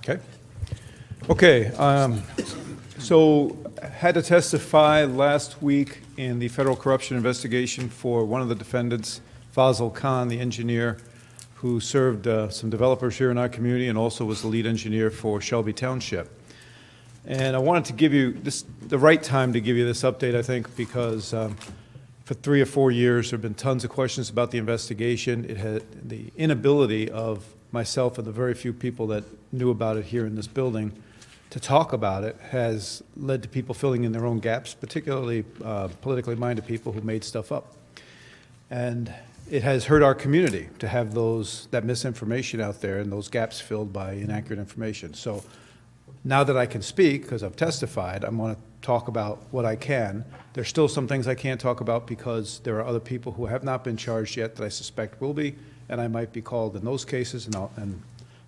Okay. Okay. So had to testify last week in the federal corruption investigation for one of the defendants, Fazil Khan, the engineer who served some developers here in our community and also was the lead engineer for Shelby Township. And I wanted to give you the right time to give you this update, I think, because for 3 or 4 years there have been tons of questions about the investigation. It had the inability of myself and the very few people that knew about it here in this building to talk about it has led to people filling in their own gaps, particularly politically minded people who made stuff up. And it has hurt our community to have that misinformation out there and those gaps filled by inaccurate information. So now that I can speak, because I've testified, I'm going to talk about what I can. There's still some things I can't talk about because there are other people who have not been charged yet that I suspect will be, and I might be called in those cases, and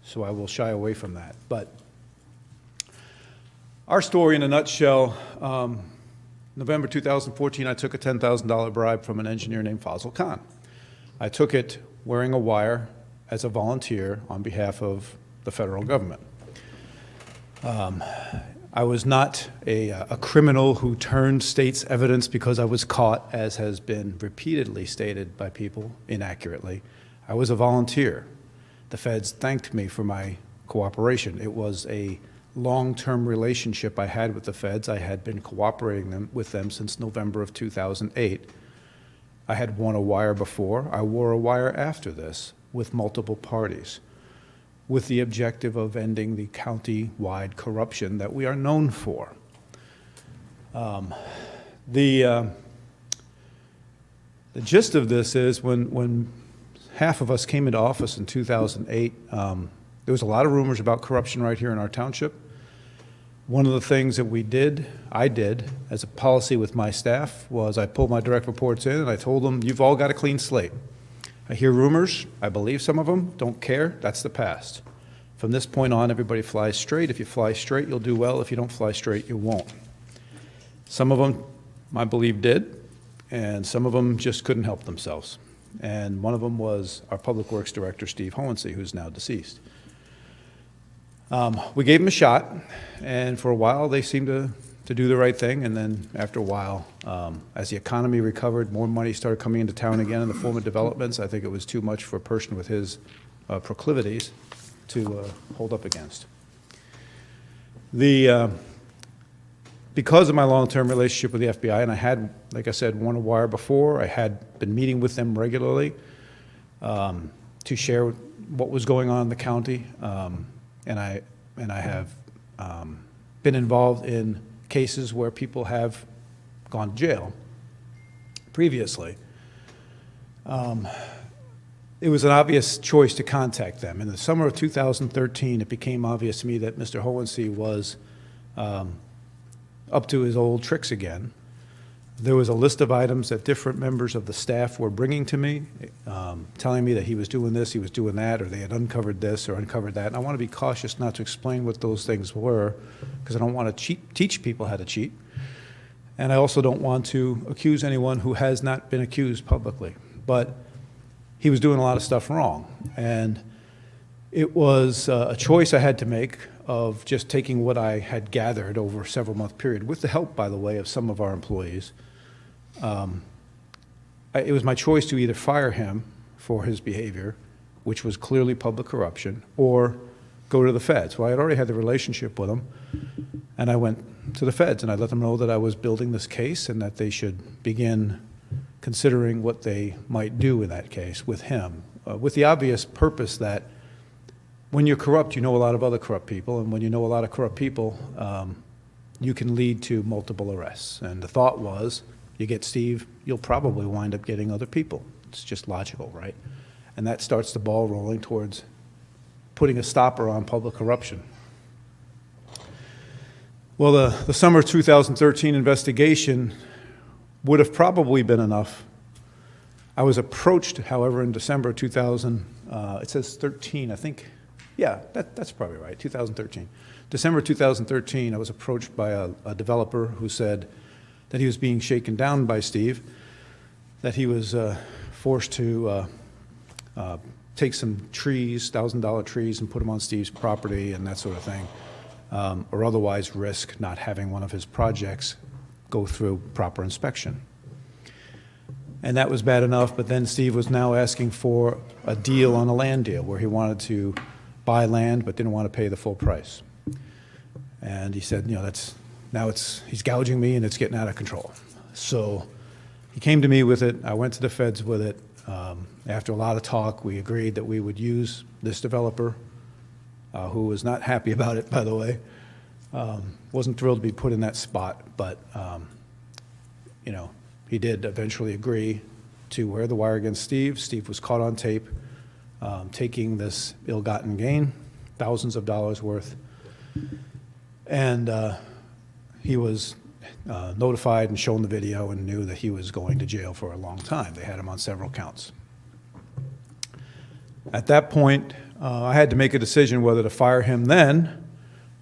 so I will shy away from that. But our story in a nutshell, November 2014, I took a $10,000 bribe from an engineer named Fazil Khan. I took it wearing a wire as a volunteer on behalf of the federal government. I was not a criminal who turned state's evidence because I was caught, as has been repeatedly stated by people inaccurately. I was a volunteer. The feds thanked me for my cooperation. It was a long-term relationship I had with the feds. I had been cooperating with them since November of 2008. I had worn a wire before. I wore a wire after this with multiple parties, with the objective of ending the county-wide corruption that we are known for. The gist of this is when half of us came into office in 2008, there was a lot of rumors about corruption right here in our township. One of the things that I did as a policy with my staff was I pulled my direct reports in and I told them, you've all got a clean slate. I hear rumors, I believe some of them, don't care, that's the past. From this point on, everybody flies straight. If you fly straight, you'll do well. If you don't fly straight, you won't. Some of them, I believe, did, and some of them just couldn't help themselves. And one of them was our Public Works Director, Steve Hohensee, who's now deceased. We gave him a shot, and for a while they seemed to do the right thing, and then after a while, as the economy recovered, more money started coming into town again in the form of developments. I think it was too much for a person with his proclivities to hold up against. Because of my long-term relationship with the FBI, and I had, like I said, worn a wire before, I had been meeting with them regularly to share what was going on in the county, and I have been involved in cases where people have gone to jail previously. It was an obvious choice to contact them. In the summer of 2013, it became obvious to me that Mr. Hohensee was up to his old tricks again. There was a list of items that different members of the staff were bringing to me, telling me that he was doing this, he was doing that, or they had uncovered this or uncovered that. And I want to be cautious not to explain what those things were, because I don't want to teach people how to cheat. And I also don't want to accuse anyone who has not been accused publicly. But he was doing a lot of stuff wrong. And it was a choice I had to make of just taking what I had gathered over a several-month period, with the help, by the way, of some of our employees. It was my choice to either fire him for his behavior, which was clearly public corruption, or go to the feds. Well, I had already had the relationship with him, and I went to the feds, and I let them know that I was building this case and that they should begin considering what they might do in that case with him, with the obvious purpose that when you're corrupt, you know a lot of other corrupt people, and when you know a lot of corrupt people, you can lead to multiple arrests. And the thought was, you get Steve, you'll probably wind up getting other people. It's just logical, right? And that starts the ball rolling towards putting a stopper on public corruption. Well, the summer 2013 investigation would have probably been enough. I was approached, however, in December 2000, it says 13, I think. Yeah, that's probably right, 2013. December 2013, I was approached by a developer who said that he was being shaken down by Steve, that he was forced to take some trees, $1,000 trees, and put them on Steve's property and that sort of thing, or otherwise risk not having one of his projects go through proper inspection. And that was bad enough, but then Steve was now asking for a deal on a land deal where he wanted to buy land but didn't want to pay the full price. And he said, you know, he's gouging me and it's getting out of control. So he came to me with it. I went to the feds with it. After a lot of talk, we agreed that we would use this developer, who was not happy about it, by the way. Wasn't thrilled to be put in that spot, but, you know, he did eventually agree to wear the wire against Steve. Steve was caught on tape taking this ill-gotten gain, thousands of dollars worth. And he was notified and shown the video and knew that he was going to jail for a long time. They had him on several counts. At that point, I had to make a decision whether to fire him then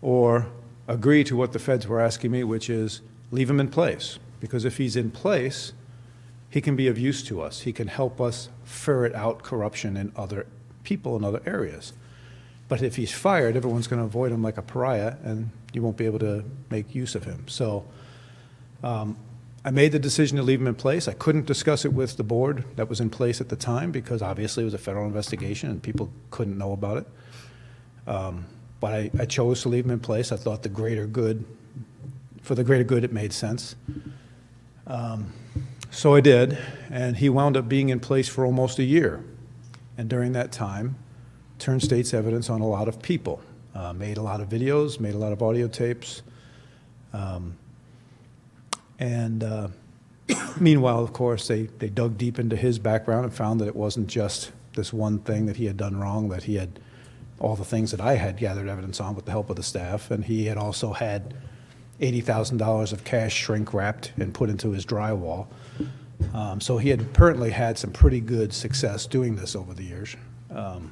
or agree to what the feds were asking me, which is leave him in place. Because if he's in place, he can be of use to us. He can help us ferret out corruption in other people in other areas. But if he's fired, everyone's going to avoid him like a pariah, and you won't be able to make use of him. So I made the decision to leave him in place. I couldn't discuss it with the board that was in place at the time because obviously it was a federal investigation and people couldn't know about it. But I chose to leave him in place. I thought for the greater good, it made sense. So I did, and he wound up being in place for almost a year. And during that time, turned state's evidence on a lot of people, made a lot of videos, made a lot of audio tapes. Meanwhile, of course, they dug deep into his background and found that it wasn't just this one thing that he had done wrong, that he had all the things that I had gathered evidence on with the help of the staff, and he had also had $80,000 of cash shrink wrapped and put into his drywall. So he had apparently had some pretty good success doing this over the years. But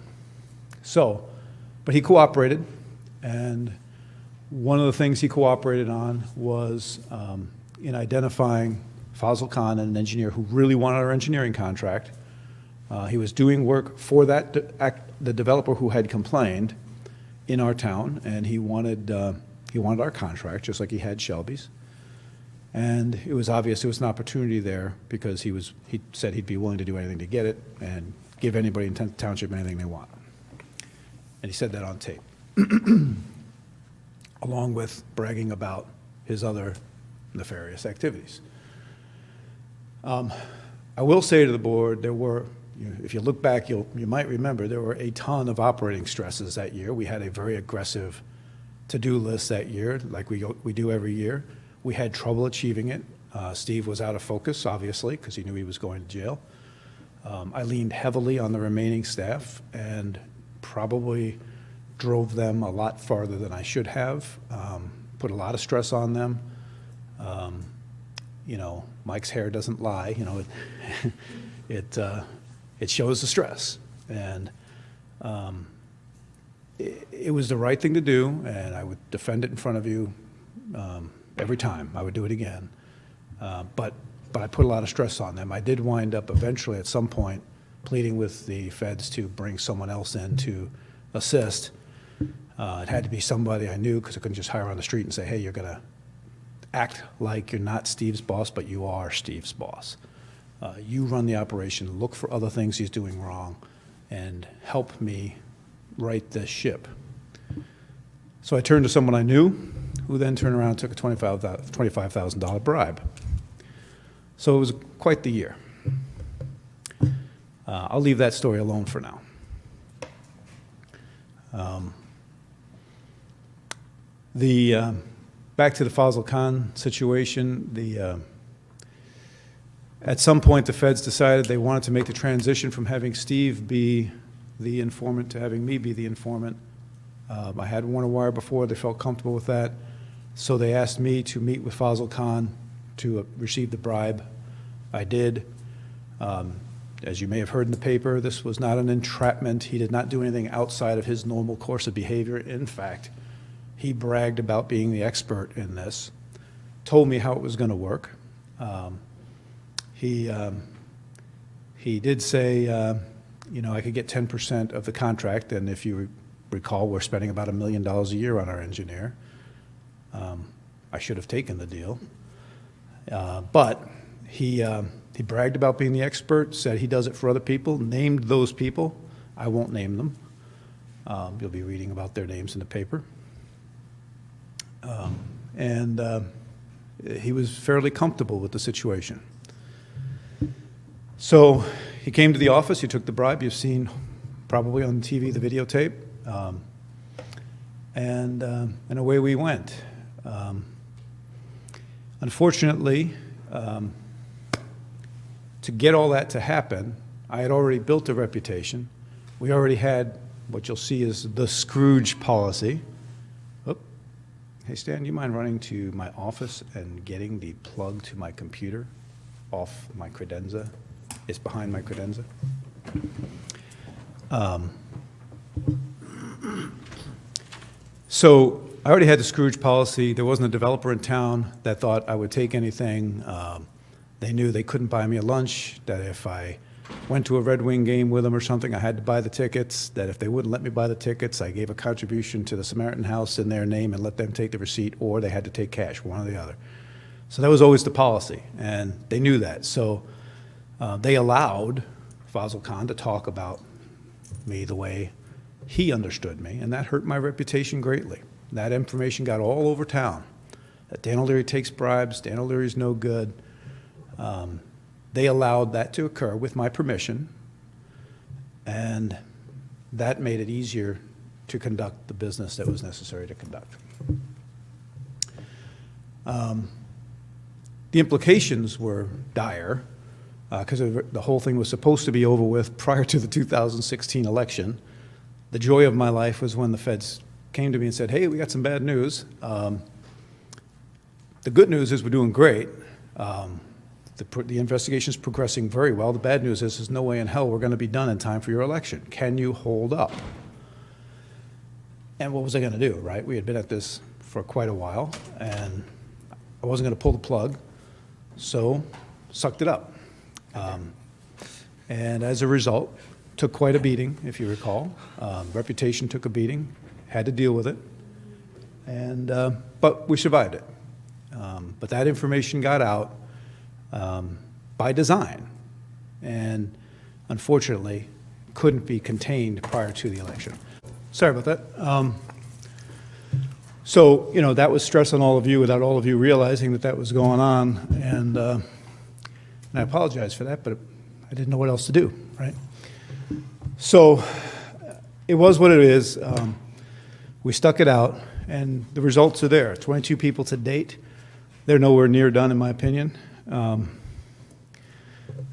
he cooperated, and one of the things he cooperated on was in identifying Fazil Khan, an engineer who really wanted our engineering contract. He was doing work for the developer who had complained in our town, and he wanted our contract, just like he had Shelby's. And it was obvious there was an opportunity there because he said he'd be willing to do anything to get it and give anybody in township anything they want. And he said that on tape, along with bragging about his other nefarious activities. I will say to the board, there were, if you look back, you might remember there were a ton of operating stresses that year. We had a very aggressive to-do list that year, like we do every year. We had trouble achieving it. Steve was out of focus, obviously, because he knew he was going to jail. I leaned heavily on the remaining staff and probably drove them a lot farther than I should have, put a lot of stress on them. You know, Mike's hair doesn't lie. You know, it shows the stress. And it was the right thing to do, and I would defend it in front of you every time. I would do it again. But I put a lot of stress on them. I did wind up eventually at some point pleading with the feds to bring someone else in to assist. It had to be somebody I knew because I couldn't just hire on the street and say, hey, you're going to act like you're not Steve's boss, but you are Steve's boss. You run the operation, look for other things he's doing wrong, and help me right this ship. So I turned to someone I knew, who then turned around and took a $25,000 bribe. So it was quite the year. I'll leave that story alone for now. Back to the Fazil Khan situation, at some point the feds decided they wanted to make the transition from having Steve be the informant to having me be the informant. I had worn a wire before, they felt comfortable with that, so they asked me to meet with Fazil Khan to receive the bribe. I did. As you may have heard in the paper, this was not an entrapment. He did not do anything outside of his normal course of behavior. In fact, he bragged about being the expert in this, told me how it was going to work. He did say, I could get 10% of the contract, and if you recall, we're spending about $1 million a year on our engineer. I should have taken the deal. But he bragged about being the expert, said he does it for other people, named those people. I won't name them. You'll be reading about their names in the paper. He was fairly comfortable with the situation. So he came to the office, he took the bribe. You've seen probably on TV the videotape. And away we went. Unfortunately, to get all that to happen, I had already built a reputation. We already had what you'll see is the Scrooge policy. Oop. Hey, Stan, do you mind running to my office and getting the plug to my computer off my credenza? It's behind my credenza. So I already had the Scrooge policy. There wasn't a developer in town that thought I would take anything. They knew they couldn't buy me a lunch, that if I went to a Red Wing game with them or something, I had to buy the tickets, that if they wouldn't let me buy the tickets, I gave a contribution to the Samaritan House in their name and let them take the receipt, or they had to take cash, one or the other. So that was always the policy, and they knew that. So they allowed Fazal Khan to talk about me the way he understood me, and that hurt my reputation greatly. That information got all over town, that Dan O'Leary takes bribes, Dan O'Leary's no good. They allowed that to occur with my permission, and that made it easier to conduct the business that was necessary to conduct. The implications were dire, because the whole thing was supposed to be over with prior to the 2016 election. The joy of my life was when the feds came to me and said, hey, we got some bad news. The good news is we're doing great. The investigation's progressing very well. The bad news is there's no way in hell we're going to be done in time for your election. Can you hold up? And what was I going to do, right? We had been at this for quite a while, and I wasn't going to pull the plug, so sucked it up. And as a result, took quite a beating, if you recall. Reputation took a beating, had to deal with it, and but we survived it. But that information got out by design, and unfortunately couldn't be contained prior to the election. Sorry about that. So, that was stress on all of you without all of you realizing that that was going on, and I apologize for that, but I didn't know what else to do, right? So it was what it is. We stuck it out, and the results are there. 22 people to date. They're nowhere near done, in my opinion.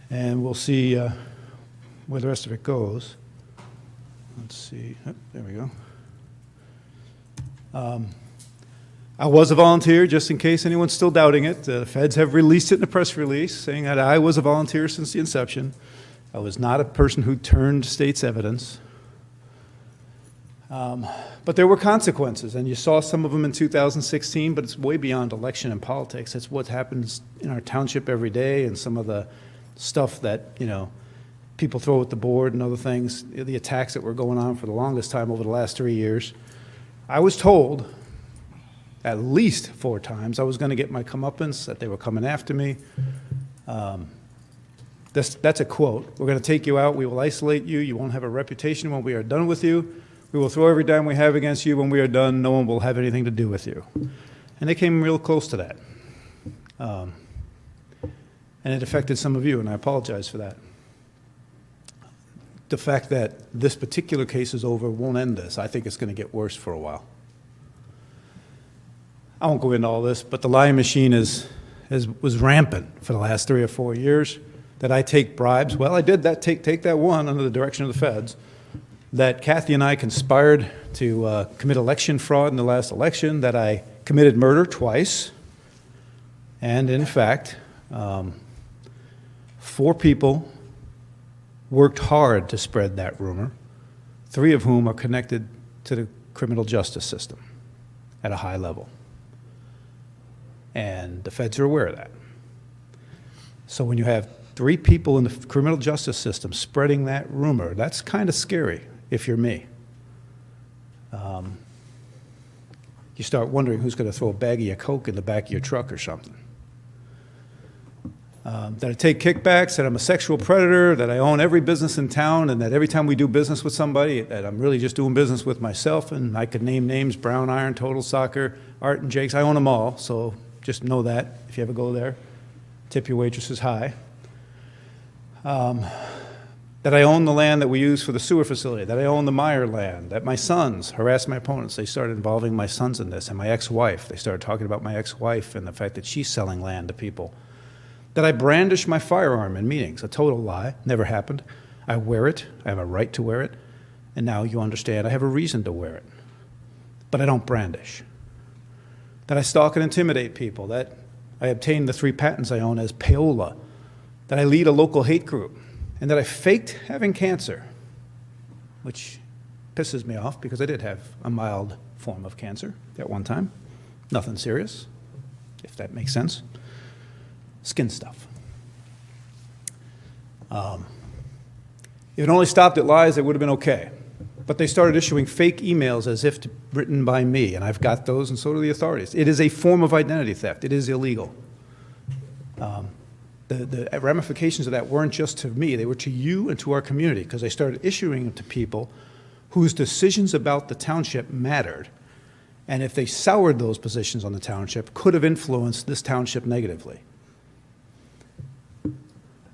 And we'll see where the rest of it goes. Let's see. Oh, there we go. I was a volunteer, just in case anyone's still doubting it. The feds have released it in a press release, saying that I was a volunteer since the inception. I was not a person who turned state's evidence. But there were consequences, and you saw some of them in 2016, but it's way beyond election and politics. It's what happens in our township every day, and some of the stuff that, people throw at the board and other things, the attacks that were going on for the longest time over the last 3 years. I was told at least 4 times I was going to get my comeuppance, that they were coming after me. That's a quote. We're going to take you out. We will isolate you. You won't have a reputation when we are done with you. We will throw every dime we have against you. When we are done, no one will have anything to do with you. And they came real close to that. And it affected some of you, and I apologize for that. The fact that this particular case is over won't end this. I think it's going to get worse for a while. I won't go into all this, but the lying machine was rampant for the last 3 or 4 years. That I take bribes. Well, I did that. Take that one under the direction of the feds. That Kathy and I conspired to commit election fraud in the last election. That I committed murder twice. And in fact, 4 people worked hard to spread that rumor, 3 of whom are connected to the criminal justice system at a high level. And the feds are aware of that. So when you have 3 people in the criminal justice system spreading that rumor, that's kind of scary if you're me. You start wondering who's going to throw a baggie of Coke in the back of your truck or something. That I take kickbacks, that I'm a sexual predator, that I own every business in town, and that every time we do business with somebody, that I'm really just doing business with myself, and I could name names, Brown Iron, Total Soccer, Art and Jake's. I own them all, so just know that if you ever go there. Tip your waitresses high. That I own the land that we use for the sewer facility, that I own the Meyer land, that my sons harass my opponents. They started involving my sons in this, and my ex-wife. They started talking about my ex-wife and the fact that she's selling land to people. That I brandish my firearm in meetings, a total lie, never happened. I wear it, I have a right to wear it, and now you understand I have a reason to wear it. But I don't brandish. That I stalk and intimidate people, that I obtained the 3 patents I own as payola, that I lead a local hate group, and that I faked having cancer, which pisses me off because I did have a mild form of cancer at one time. Nothing serious, if that makes sense. Skin stuff. If it only stopped at lies, it would have been okay. But they started issuing fake emails as if written by me, and I've got those, and so do the authorities. It is a form of identity theft. It is illegal. The ramifications of that weren't just to me, they were to you and to our community, because they started issuing them to people whose decisions about the township mattered, and if they soured those positions on the township, could have influenced this township negatively.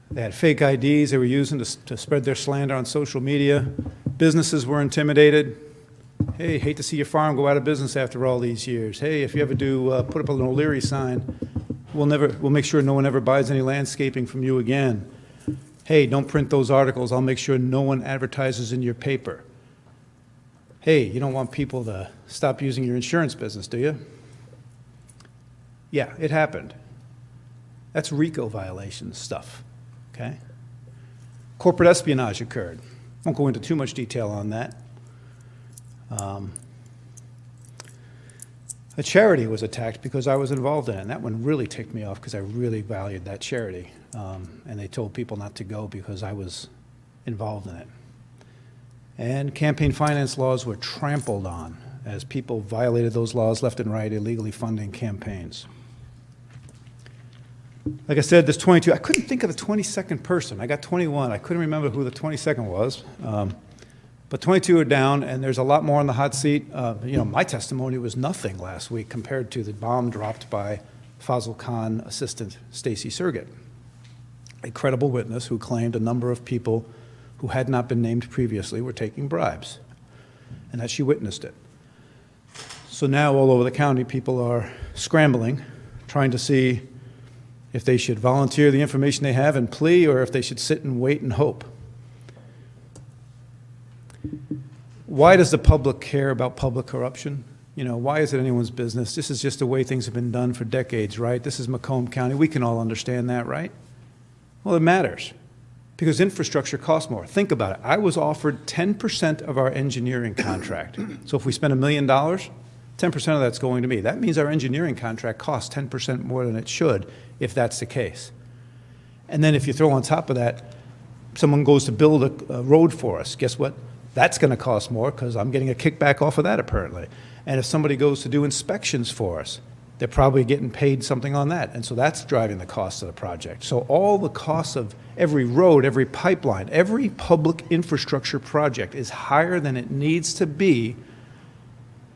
They had fake IDs they were using to spread their slander on social media. Businesses were intimidated. Hey, hate to see your farm go out of business after all these years. Hey, if you ever do put up an O'Leary sign, we'll make sure no one ever buys any landscaping from you again. Hey, don't print those articles. I'll make sure no one advertises in your paper. Hey, you don't want people to stop using your insurance business, do you? Yeah, it happened. That's RICO violation stuff, okay? Corporate espionage occurred. Won't go into too much detail on that. A charity was attacked because I was involved in it, and that one really ticked me off because I really valued that charity. And they told people not to go because I was involved in it. And campaign finance laws were trampled on as people violated those laws left and right, illegally funding campaigns. Like I said, there's 22. I couldn't think of the 22nd person. I got 21. I couldn't remember who the 22nd was. But 22 are down, and there's a lot more on the hot seat. My testimony was nothing last week compared to the bomb dropped by Fazl Khan assistant Stacy Surgett, a credible witness who claimed a number of people who had not been named previously were taking bribes, and that she witnessed it. So now all over the county, people are scrambling, trying to see if they should volunteer the information they have and plea, or if they should sit and wait and hope. Why does the public care about public corruption? Why is it anyone's business? This is just the way things have been done for decades, right? This is Macomb County. We can all understand that, right? Well, it matters because infrastructure costs more. Think about it. I was offered 10% of our engineering contract. So if we spend $1 million, 10% of that's going to me. That means our engineering contract costs 10% more than it should if that's the case. And then if you throw on top of that, someone goes to build a road for us. Guess what? That's going to cost more because I'm getting a kickback off of that apparently. And if somebody goes to do inspections for us, they're probably getting paid something on that. And so that's driving the cost of the project. So all the costs of every road, every pipeline, every public infrastructure project is higher than it needs to be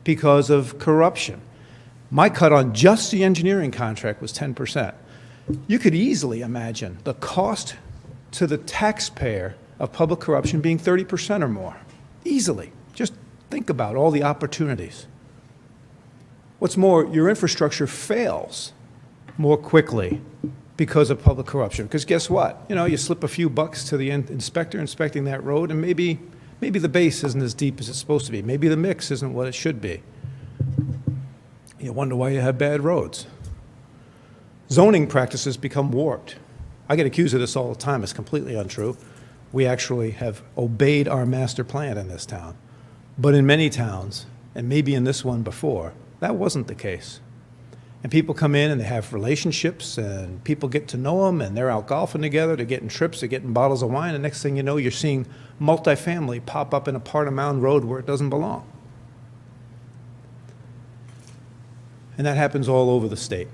because of corruption. My cut on just the engineering contract was 10%. You could easily imagine the cost to the taxpayer of public corruption being 30% or more. Easily. Just think about all the opportunities. What's more, your infrastructure fails more quickly because of public corruption. Because guess what? You slip a few bucks to the inspector inspecting that road, and maybe the base isn't as deep as it's supposed to be. Maybe the mix isn't what it should be. You wonder why you have bad roads. Zoning practices become warped. I get accused of this all the time. It's completely untrue. We actually have obeyed our master plan in this town. But in many towns, and maybe in this one before, that wasn't the case. And people come in and they have relationships, and people get to know them, and they're out golfing together, they're getting trips, they're getting bottles of wine, and next thing you know, you're seeing multifamily pop up in a part of Mountain Road where it doesn't belong. And that happens all over the state,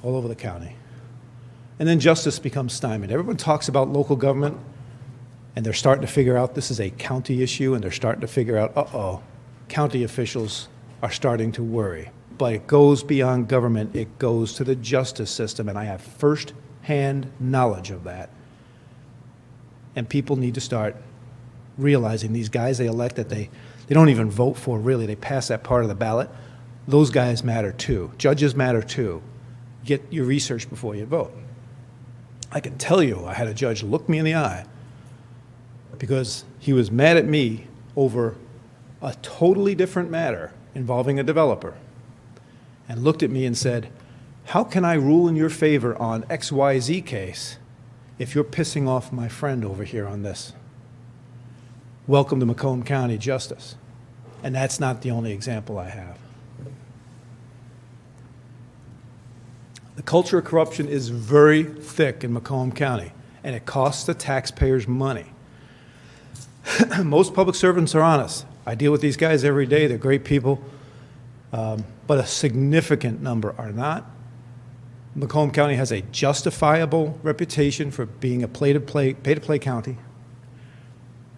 all over the county. And then justice becomes stymied. Everyone talks about local government, and they're starting to figure out this is a county issue, and they're starting to figure out, uh-oh, county officials are starting to worry. But it goes beyond government, it goes to the justice system, and I have first-hand knowledge of that. And people need to start realizing these guys they elect that they don't even vote for, really, they pass that part of the ballot. Those guys matter too. Judges matter too. Get your research before you vote. I can tell you, I had a judge look me in the eye because he was mad at me over a totally different matter involving a developer, and looked at me and said, how can I rule in your favor on XYZ case if you're pissing off my friend over here on this? Welcome to Macomb County Justice. And that's not the only example I have. The culture of corruption is very thick in Macomb County, and it costs the taxpayers money. Most public servants are honest. I deal with these guys every day. They're great people. But a significant number are not. Macomb County has a justifiable reputation for being a pay-to-play county,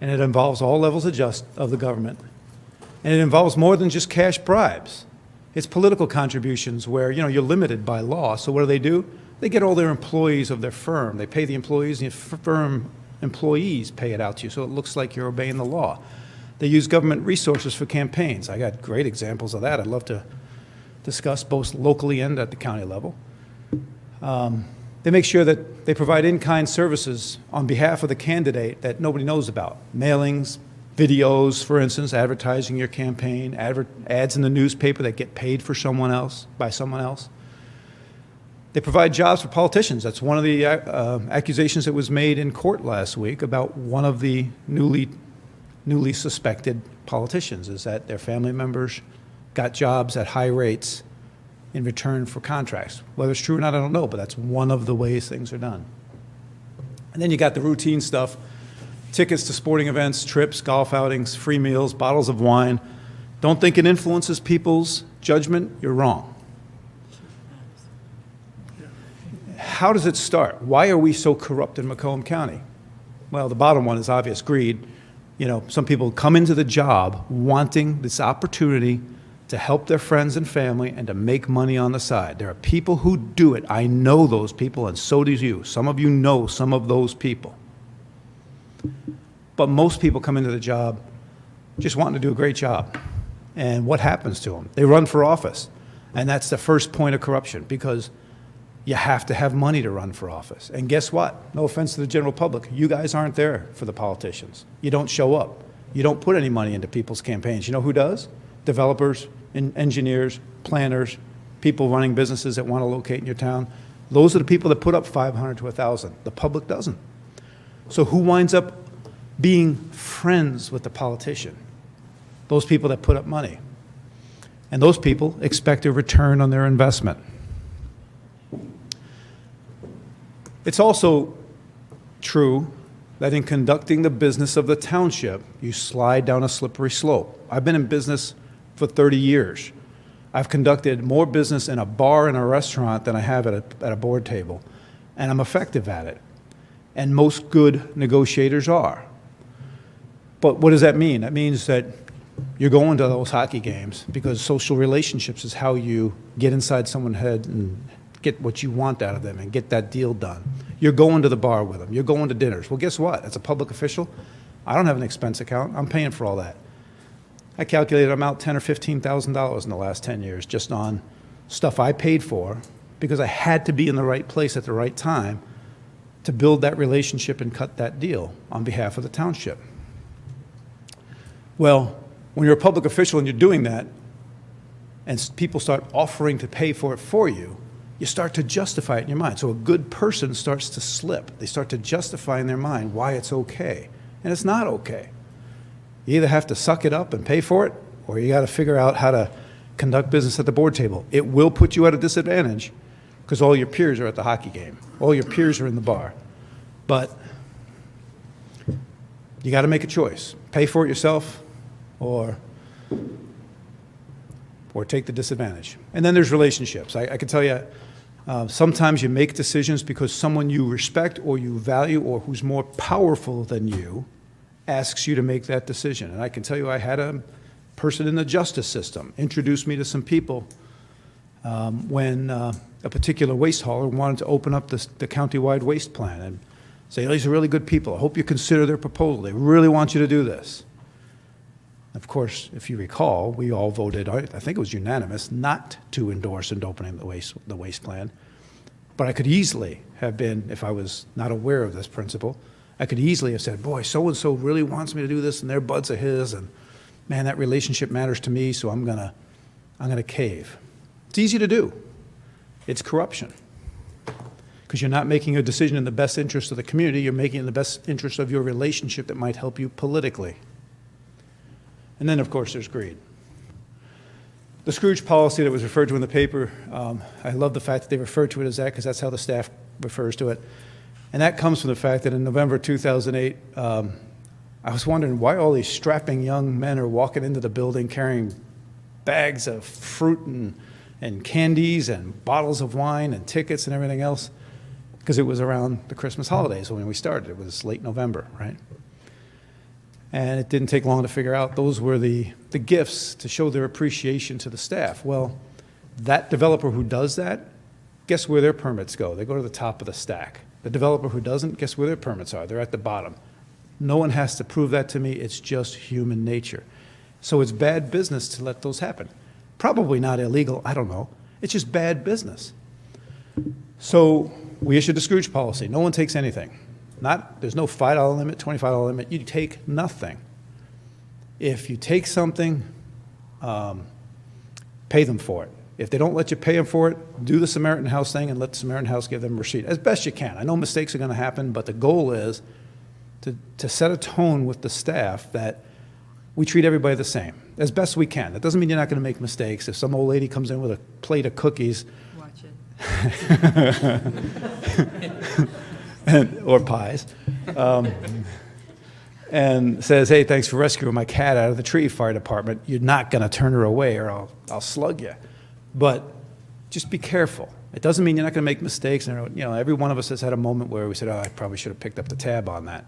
and it involves all levels of the government. And it involves more than just cash bribes. It's political contributions where, you're limited by law. So what do? They get all their employees of their firm. They pay the employees, and the firm employees pay it out to you, so it looks like you're obeying the law. They use government resources for campaigns. I got great examples of that. I'd love to discuss both locally and at the county level. They make sure that they provide in-kind services on behalf of the candidate that nobody knows about. Mailings, videos, for instance, advertising your campaign, ads in the newspaper that get paid for by someone else. They provide jobs for politicians. That's one of the accusations that was made in court last week about one of the newly suspected politicians, is that their family members got jobs at high rates in return for contracts. Whether it's true or not, I don't know, but that's one of the ways things are done. And then you got the routine stuff, tickets to sporting events, trips, golf outings, free meals, bottles of wine. Don't think it influences people's judgment. You're wrong. How does it start? Why are we so corrupt in Macomb County? Well, the bottom one is obvious, greed. Some people come into the job wanting this opportunity to help their friends and family and to make money on the side. There are people who do it. I know those people, and so do you. Some of you know some of those people. But most people come into the job just wanting to do a great job. And what happens to them? They run for office. And that's the first point of corruption, because you have to have money to run for office. And guess what? No offense to the general public, you guys aren't there for the politicians. You don't show up. You don't put any money into people's campaigns. You know who does? Developers, engineers, planners, people running businesses that want to locate in your town. Those are the people that put up $500 to $1,000. The public doesn't. So who winds up being friends with the politician? Those people that put up money. And those people expect a return on their investment. It's also true that in conducting the business of the township, you slide down a slippery slope. I've been in business for 30 years. I've conducted more business in a bar and a restaurant than I have at a board table, and I'm effective at it. And most good negotiators are. But what does that mean? That means that you're going to those hockey games because social relationships is how you get inside someone's head and get what you want out of them and get that deal done. You're going to the bar with them. You're going to dinners. Well, guess what? As a public official, I don't have an expense account. I'm paying for all that. I calculated I'm out $10,000 or $15,000 in the last 10 years just on stuff I paid for because I had to be in the right place at the right time to build that relationship and cut that deal on behalf of the township. Well, when you're a public official and you're doing that, and people start offering to pay for it for you, you start to justify it in your mind. So a good person starts to slip. They start to justify in their mind why it's okay. And it's not okay. You either have to suck it up and pay for it, or you got to figure out how to conduct business at the board table. It will put you at a disadvantage because all your peers are at the hockey game. All your peers are in the bar. But you got to make a choice. Pay for it yourself or take the disadvantage. And then there's relationships. I can tell you, sometimes you make decisions because someone you respect or you value or who's more powerful than you asks you to make that decision. And I can tell you I had a person in the justice system introduce me to some people when a particular waste hauler wanted to open up the county-wide waste plan and say, these are really good people. I hope you consider their proposal. They really want you to do this. Of course, if you recall, we all voted, I think it was unanimous, not to endorse and opening the waste plan. But I could easily have been, if I was not aware of this principle, I could easily have said, boy, so-and-so really wants me to do this, and their buds are his, and man, that relationship matters to me, so I'm gonna cave. It's easy to do. It's corruption. Because you're not making a decision in the best interest of the community, you're making it in the best interest of your relationship that might help you politically. And then, of course, there's greed. The Scrooge policy that was referred to in the paper, I love the fact that they refer to it as that because that's how the staff refers to it. And that comes from the fact that in November 2008, I was wondering why all these strapping young men are walking into the building carrying bags of fruit and candies and bottles of wine and tickets and everything else, because it was around the Christmas holidays when we started. It was late November, right? And it didn't take long to figure out those were the gifts to show their appreciation to the staff. Well, that developer who does that, guess where their permits go? They go to the top of the stack. The developer who doesn't, guess where their permits are? They're at the bottom. No one has to prove that to me. It's just human nature. So it's bad business to let those happen. Probably not illegal, I don't know. It's just bad business. So we issued a Scrooge policy. No one takes anything. There's no $5 limit, $25 limit. You take nothing. If you take something, pay them for it. If they don't let you pay them for it, do the Samaritan House thing and let the Samaritan House give them a receipt as best you can. I know mistakes are going to happen, but the goal is to set a tone with the staff that we treat everybody the same, as best we can. That doesn't mean you're not going to make mistakes. If some old lady comes in with a plate of cookies, watch it. or pies, and says, hey, thanks for rescuing my cat out of the tree, fire department, you're not going to turn her away or I'll slug you. But just be careful. It doesn't mean you're not going to make mistakes. And, every one of us has had a moment where we said, oh, I probably should have picked up the tab on that.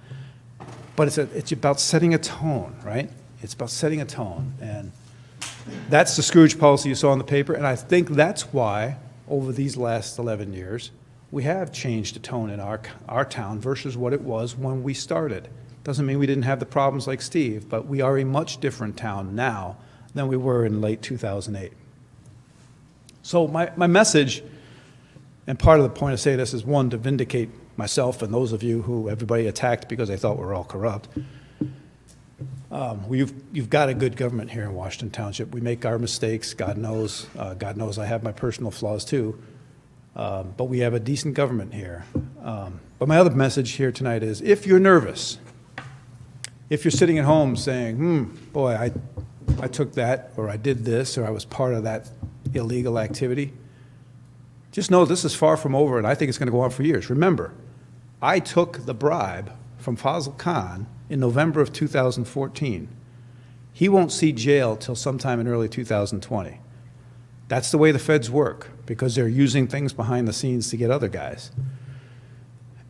But it's about setting a tone, right? It's about setting a tone. And that's the Scrooge policy you saw in the paper. And I think that's why, over these last 11 years, we have changed the tone in our town versus what it was when we started. Doesn't mean we didn't have the problems like Steve, but we are a much different town now than we were in late 2008. So my message, and part of the point of saying this is, one, to vindicate myself and those of you who everybody attacked because they thought we were all corrupt. You've got a good government here in Washington Township. We make our mistakes, God knows. God knows I have my personal flaws too. But we have a decent government here. But my other message here tonight is, if you're nervous, if you're sitting at home saying, boy, I took that, or I did this, or I was part of that illegal activity, just know this is far from over, and I think it's going to go on for years. Remember, I took the bribe from Fazal Khan in November of 2014. He won't see jail till sometime in early 2020. That's the way the feds work, because they're using things behind the scenes to get other guys.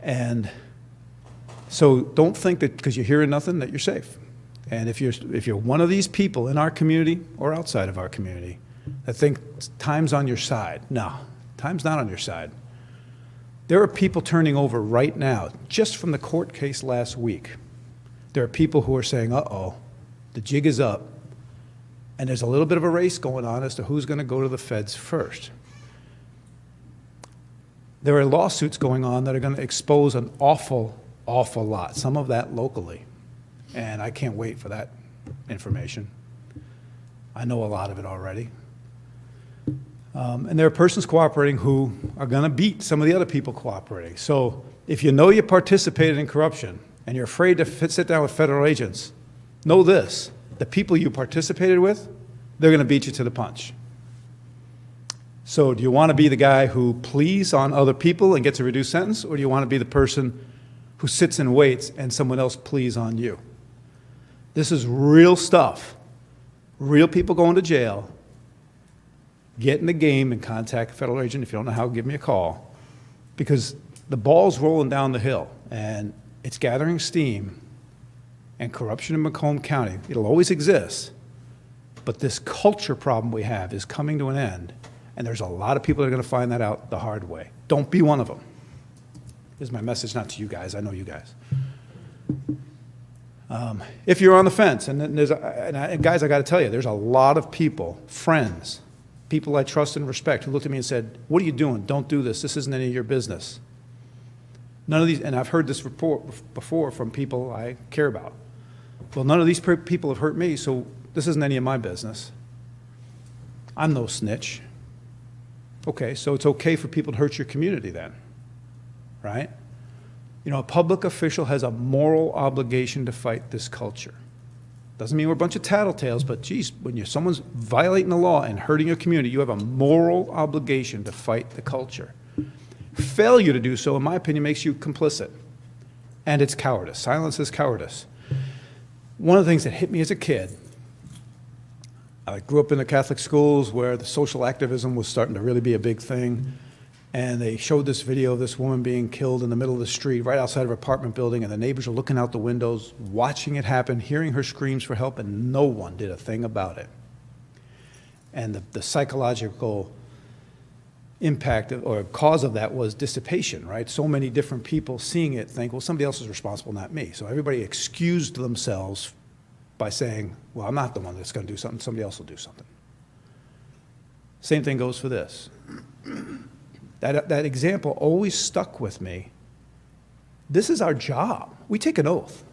And so don't think that because you're hearing nothing that you're safe. And if you're one of these people in our community or outside of our community that think time's on your side, no, time's not on your side. There are people turning over right now, just from the court case last week. There are people who are saying, uh-oh, the jig is up, and there's a little bit of a race going on as to who's going to go to the feds first. There are lawsuits going on that are going to expose an awful lot, some of that locally, and I can't wait for that information. I know a lot of it already. And there are persons cooperating who are going to beat some of the other people cooperating. So if you know you participated in corruption and you're afraid to sit down with federal agents, know this: the people you participated with, they're going to beat you to the punch. So do you want to be the guy who pleas on other people and gets a reduced sentence, or do you want to be the person who sits and waits and someone else pleas on you? This is real stuff. Real people going to jail. Get in the game and contact a federal agent. If you don't know how, give me a call. Because the ball's rolling down the hill, and it's gathering steam, and corruption in Macomb County, it'll always exist. But this culture problem we have is coming to an end, and there's a lot of people that are going to find that out the hard way. Don't be one of them. This is my message, not to you guys. I know you guys. If you're on the fence, and guys, I got to tell you, there's a lot of people, friends, people I trust and respect, who looked at me and said, "What are you doing? Don't do this. This isn't any of your business." None of these, and I've heard this report before from people I care about. Well, none of these people have hurt me, so this isn't any of my business. I'm no snitch. Okay, so it's okay for people to hurt your community then, right? You know, a public official has a moral obligation to fight this culture. Doesn't mean we're a bunch of tattletales, but geez, when someone's violating the law and hurting your community, you have a moral obligation to fight the culture. Failure to do so, in my opinion, makes you complicit. And it's cowardice. Silence is cowardice. One of the things that hit me as a kid, I grew up in the Catholic schools where the social activism was starting to really be a big thing. And they showed this video of this woman being killed in the middle of the street right outside of her apartment building, and the neighbors were looking out the windows, watching it happen, hearing her screams for help, and no one did a thing about it. And the psychological impact or cause of that was dissipation, right? So many different people seeing it think, well, somebody else is responsible, not me. So everybody excused themselves by saying, well, I'm not the one that's going to do something, somebody else will do something. Same thing goes for this. That example always stuck with me. This is our job. We take an oath.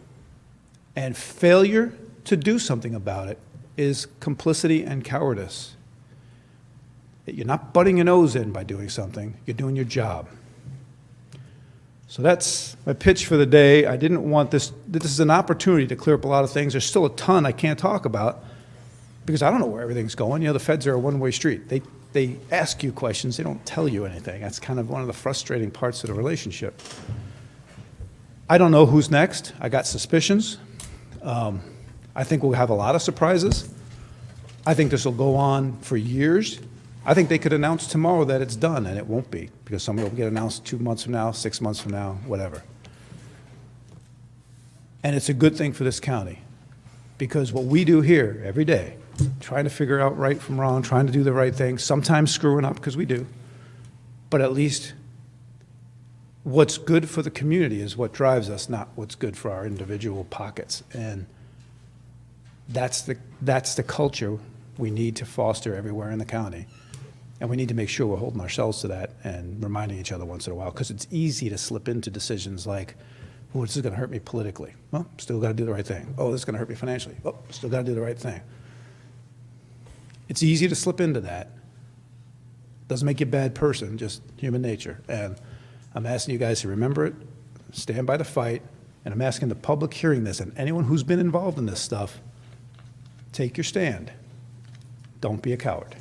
And failure to do something about it is complicity and cowardice. You're not butting your nose in by doing something. You're doing your job. So that's my pitch for the day. I didn't want this. This is an opportunity to clear up a lot of things. There's still a ton I can't talk about because I don't know where everything's going. You know, the feds are a one-way street. They ask you questions. They don't tell you anything. That's kind of one of the frustrating parts of the relationship. I don't know who's next. I got suspicions. I think we'll have a lot of surprises. I think this will go on for years. I think they could announce tomorrow that it's done, and it won't be, because somebody will get announced 2 months from now, 6 months from now, whatever. And it's a good thing for this county, because what we do here every day, trying to figure out right from wrong, trying to do the right thing, sometimes screwing up, because we do, but at least what's good for the community is what drives us, not what's good for our individual pockets. And that's the culture we need to foster everywhere in the county. And we need to make sure we're holding ourselves to that and reminding each other once in a while, because it's easy to slip into decisions like, oh, this is going to hurt me politically. Well, still got to do the right thing. Oh, this is going to hurt me financially. Oh, still got to do the right thing. It's easy to slip into that. Doesn't make you a bad person, just human nature. And I'm asking you guys to remember it, stand by the fight, and I'm asking the public hearing this and anyone who's been involved in this stuff, take your stand. Don't be a coward.